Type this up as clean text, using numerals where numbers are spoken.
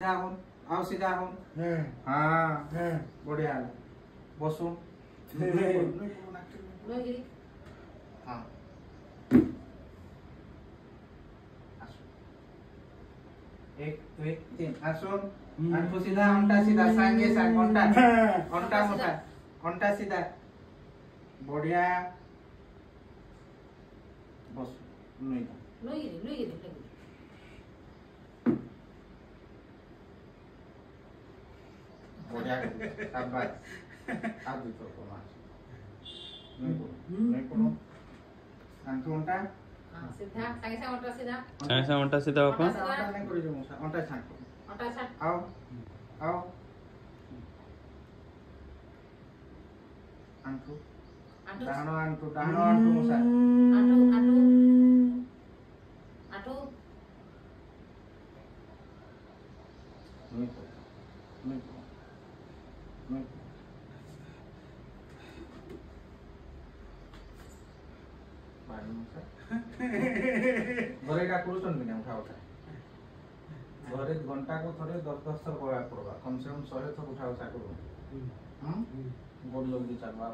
सीधा हो, आओ सीधा हो। हाँ बढ़िया बसु। हाँ एक दो तीन आसुन आंखु सीधा अंटा सीधा सांगे सांग अंटा अंटा मोटा अंटा सीधा बढ़िया बस नुई बढ़िया शाबाश आज तो कोमा नुई कोनो आंखु अंटा सीधा सांगे अंटा सीधा बापा अंटा नहीं करी जो मुसा अंटा छाट आओ आओ आंखु डाहनो आंखु मुसा नुई घरे का करूछन बिना उठा घरे घंटा को थोड़े 10-10 थर कहवा पड़वा कम से कम 100 थर उठा करू गोल जल्दी चलवा